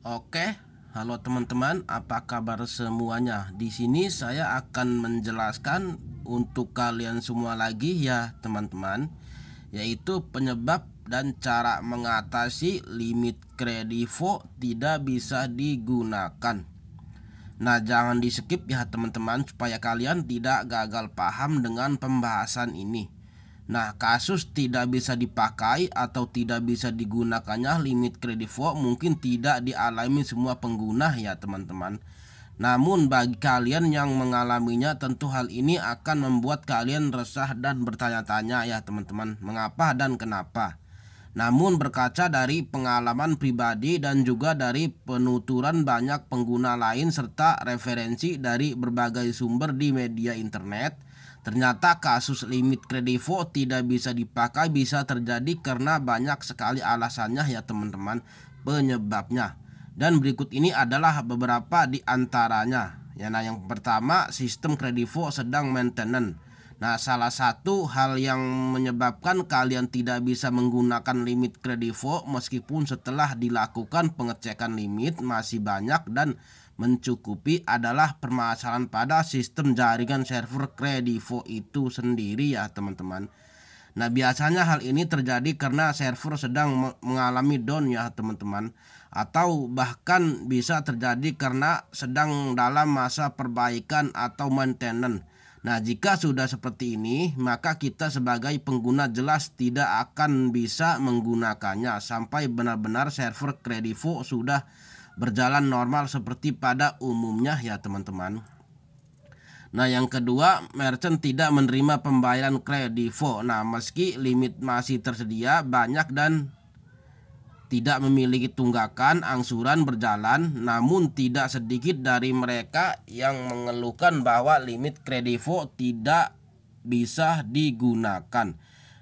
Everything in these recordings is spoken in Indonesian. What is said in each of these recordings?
Oke, halo teman-teman, apa kabar semuanya? Di sini saya akan menjelaskan untuk kalian semua lagi ya, teman-teman, yaitu penyebab dan cara mengatasi limit kredivo tidak bisa digunakan. Nah, jangan di-skip ya, teman-teman, supaya kalian tidak gagal paham dengan pembahasan ini. Nah, kasus tidak bisa dipakai atau tidak bisa digunakannya limit kredivo mungkin tidak dialami semua pengguna ya, teman-teman. Namun bagi kalian yang mengalaminya, tentu hal ini akan membuat kalian resah dan bertanya-tanya ya, teman-teman, mengapa dan kenapa. Namun berkaca dari pengalaman pribadi dan juga dari penuturan banyak pengguna lain serta referensi dari berbagai sumber di media internet, ternyata kasus limit kredivo tidak bisa dipakai bisa terjadi karena banyak sekali alasannya ya, teman-teman, penyebabnya. Dan berikut ini adalah beberapa di antaranya. Ya, nah, yang pertama, sistem kredivo sedang maintenance. Nah, salah satu hal yang menyebabkan kalian tidak bisa menggunakan limit kredivo meskipun setelah dilakukan pengecekan limit masih banyak dan mencukupi adalah permasalahan pada sistem jaringan server kredivo itu sendiri ya, teman-teman. Nah, biasanya hal ini terjadi karena server sedang mengalami down ya, teman-teman, atau bahkan bisa terjadi karena sedang dalam masa perbaikan atau maintenance. Nah, jika sudah seperti ini, maka kita sebagai pengguna jelas tidak akan bisa menggunakannya sampai benar-benar server kredivo sudah berjalan normal seperti pada umumnya ya, teman-teman. Nah, yang kedua, merchant tidak menerima pembayaran kredivo. Nah, meski limit masih tersedia banyak dan tidak memiliki tunggakan angsuran berjalan, namun tidak sedikit dari mereka yang mengeluhkan bahwa limit kredivo tidak bisa digunakan.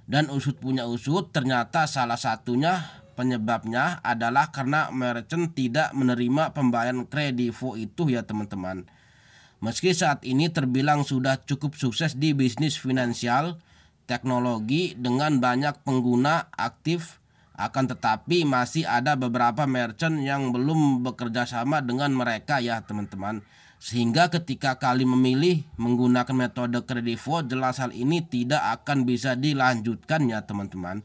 Dan usut punya usut, ternyata salah satunya penyebabnya adalah karena merchant tidak menerima pembayaran kredivo itu ya, teman-teman. Meski saat ini terbilang sudah cukup sukses di bisnis finansial teknologi dengan banyak pengguna aktif, akan tetapi masih ada beberapa merchant yang belum bekerja sama dengan mereka ya, teman-teman. Sehingga ketika kalian memilih menggunakan metode kredivo, jelas hal ini tidak akan bisa dilanjutkan ya, teman-teman.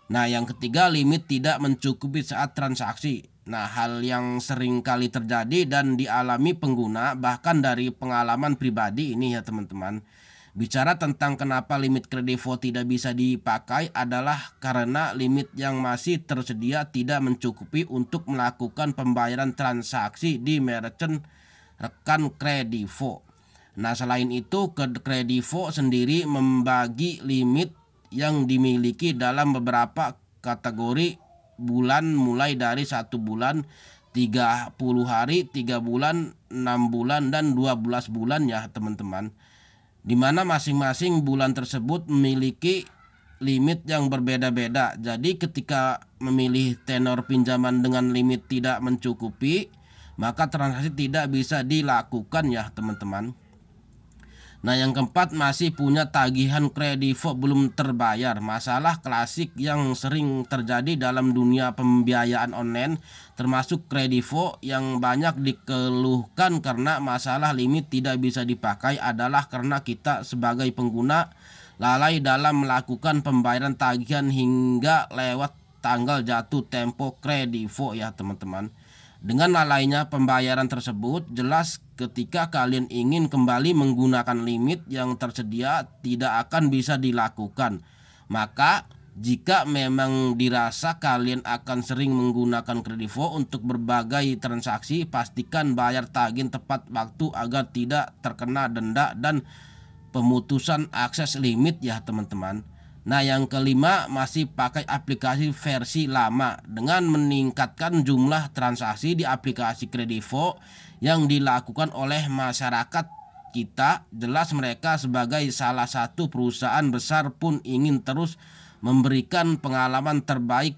Nah, yang ketiga, limit tidak mencukupi saat transaksi. Nah, hal yang sering kali terjadi dan dialami pengguna bahkan dari pengalaman pribadi ini ya, teman-teman. Bicara tentang kenapa limit kredivo tidak bisa dipakai adalah karena limit yang masih tersedia tidak mencukupi untuk melakukan pembayaran transaksi di merchant rekan kredivo. Nah, selain itu, kredivo sendiri membagi limit yang dimiliki dalam beberapa kategori bulan, mulai dari 1 bulan, 30 hari, 3 bulan, 6 bulan, dan 12 bulan ya, teman-teman. Di mana masing-masing bulan tersebut memiliki limit yang berbeda-beda. Jadi ketika memilih tenor pinjaman dengan limit tidak mencukupi, maka transaksi tidak bisa dilakukan ya, teman-teman. Nah, yang keempat, masih punya tagihan kredivo belum terbayar. Masalah klasik yang sering terjadi dalam dunia pembiayaan online, termasuk kredivo, yang banyak dikeluhkan karena masalah limit tidak bisa dipakai adalah karena kita sebagai pengguna lalai dalam melakukan pembayaran tagihan hingga lewat tanggal jatuh tempo kredivo ya, teman-teman. Dengan lalainya pembayaran tersebut, jelas ketika kalian ingin kembali menggunakan limit yang tersedia tidak akan bisa dilakukan. Maka jika memang dirasa kalian akan sering menggunakan kredivo untuk berbagai transaksi, pastikan bayar tagihan tepat waktu agar tidak terkena denda dan pemutusan akses limit ya, teman-teman. Nah, yang kelima, masih pakai aplikasi versi lama. Dengan meningkatkan jumlah transaksi di aplikasi kredivo yang dilakukan oleh masyarakat kita, jelas mereka sebagai salah satu perusahaan besar pun ingin terus memberikan pengalaman terbaik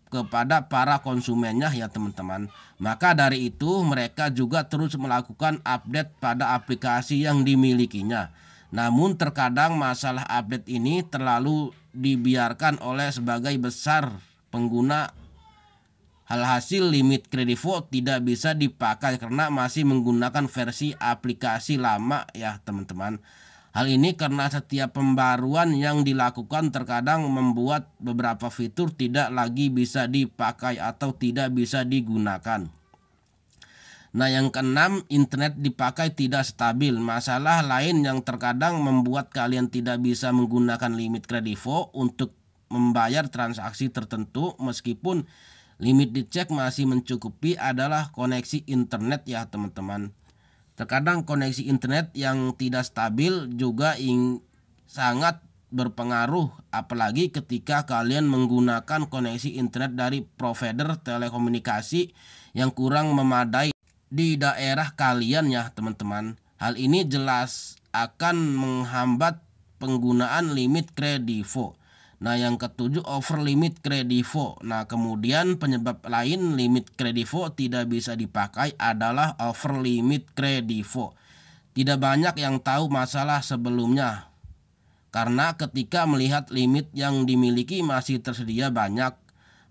kepada para konsumennya ya, teman-teman. Maka dari itu mereka juga terus melakukan update pada aplikasi yang dimilikinya. Namun terkadang masalah update ini terlalu dibiarkan oleh sebagai besar pengguna Alhasil limit kredivo tidak bisa dipakai karena masih menggunakan versi aplikasi lama ya teman-teman. Hal ini karena setiap pembaruan yang dilakukan terkadang membuat beberapa fitur tidak lagi bisa dipakai atau tidak bisa digunakan. Nah, yang keenam, internet dipakai tidak stabil. Masalah lain yang terkadang membuat kalian tidak bisa menggunakan limit kredivo untuk membayar transaksi tertentu meskipun limit dicek masih mencukupi adalah koneksi internet ya teman-teman. Terkadang koneksi internet yang tidak stabil juga sangat berpengaruh, apalagi ketika kalian menggunakan koneksi internet dari provider telekomunikasi yang kurang memadai di daerah kalian ya teman-teman. Hal ini jelas akan menghambat penggunaan limit kredivo. Nah, yang ketujuh, over limit kredivo. Nah, kemudian penyebab lain limit kredivo tidak bisa dipakai adalah over limit kredivo. Tidak banyak yang tahu masalah sebelumnya, karena ketika melihat limit yang dimiliki masih tersedia banyak,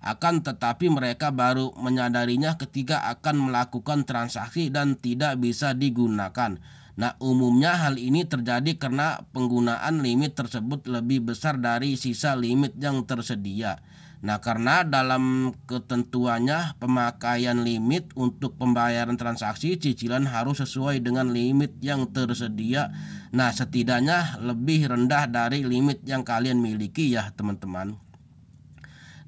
akan tetapi mereka baru menyadarinya ketika akan melakukan transaksi dan tidak bisa digunakan. Nah, umumnya hal ini terjadi karena penggunaan limit tersebut lebih besar dari sisa limit yang tersedia. Nah, karena dalam ketentuannya pemakaian limit untuk pembayaran transaksi cicilan harus sesuai dengan limit yang tersedia. Nah, setidaknya lebih rendah dari limit yang kalian miliki ya teman-teman.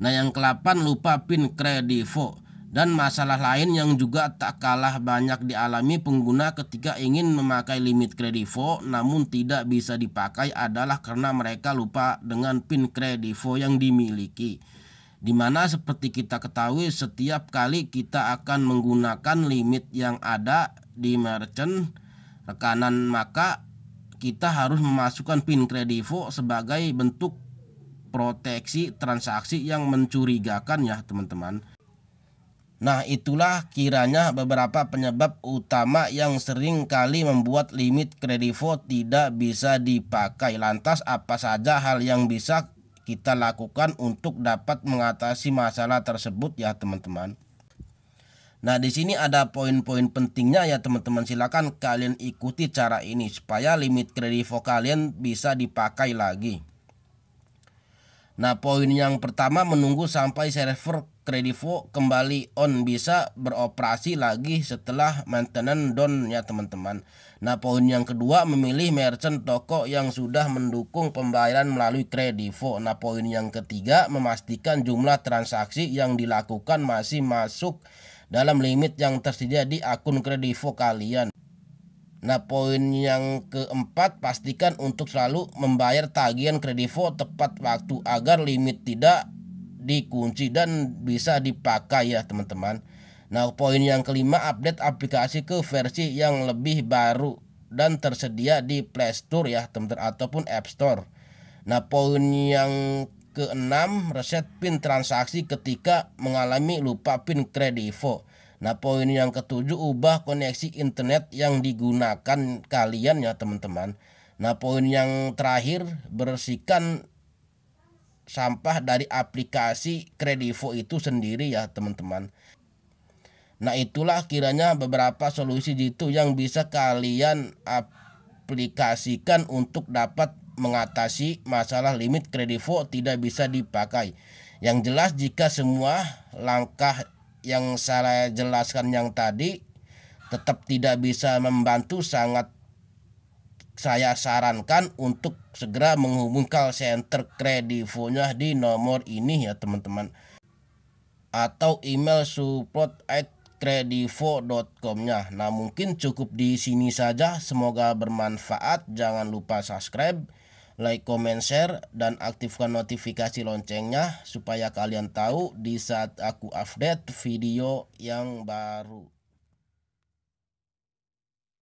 Nah, yang ke-8, lupa PIN kredivo. Dan masalah lain yang juga tak kalah banyak dialami pengguna ketika ingin memakai limit kredivo namun tidak bisa dipakai adalah karena mereka lupa dengan PIN kredivo yang dimiliki. Dimana seperti kita ketahui setiap kali kita akan menggunakan limit yang ada di merchant rekanan, maka kita harus memasukkan PIN kredivo sebagai bentuk proteksi transaksi yang mencurigakan ya teman-teman. Nah, itulah kiranya beberapa penyebab utama yang sering kali membuat limit kredivo tidak bisa dipakai. Lantas apa saja hal yang bisa kita lakukan untuk dapat mengatasi masalah tersebut ya teman-teman? Nah, di sini ada poin-poin pentingnya ya teman-teman. Silakan kalian ikuti cara ini supaya limit kredivo kalian bisa dipakai lagi. Nah, poin yang pertama, menunggu sampai server kredivo kembali on, bisa beroperasi lagi setelah maintenance down ya teman-teman. Nah, poin yang kedua, memilih merchant toko yang sudah mendukung pembayaran melalui kredivo. Nah, poin yang ketiga, memastikan jumlah transaksi yang dilakukan masih masuk dalam limit yang tersedia di akun kredivo kalian. Nah, poin yang keempat, pastikan untuk selalu membayar tagihan kredivo tepat waktu agar limit tidak dikunci dan bisa dipakai ya teman-teman. Nah, poin yang kelima, update aplikasi ke versi yang lebih baru dan tersedia di Play Store ya teman-teman ataupun App Store. Nah, poin yang keenam, reset PIN transaksi ketika mengalami lupa PIN kredivo. Nah, poin yang ketujuh, ubah koneksi internet yang digunakan kalian ya teman-teman. Nah, poin yang terakhir, bersihkan sampah dari aplikasi kredivo itu sendiri ya teman-teman. Nah, itulah kiranya beberapa solusi itu yang bisa kalian aplikasikan untuk dapat mengatasi masalah limit kredivo tidak bisa dipakai. Yang jelas jika semua langkah yang saya jelaskan yang tadi tetap tidak bisa membantu, sangat saya sarankan untuk segera menghubungi call center kredivonya di nomor ini ya teman-teman, atau email support@kredivo.com-nya. Nah, mungkin cukup di sini saja, semoga bermanfaat. Jangan lupa subscribe, like, comment, share, dan aktifkan notifikasi loncengnya supaya kalian tahu di saat aku update video yang baru.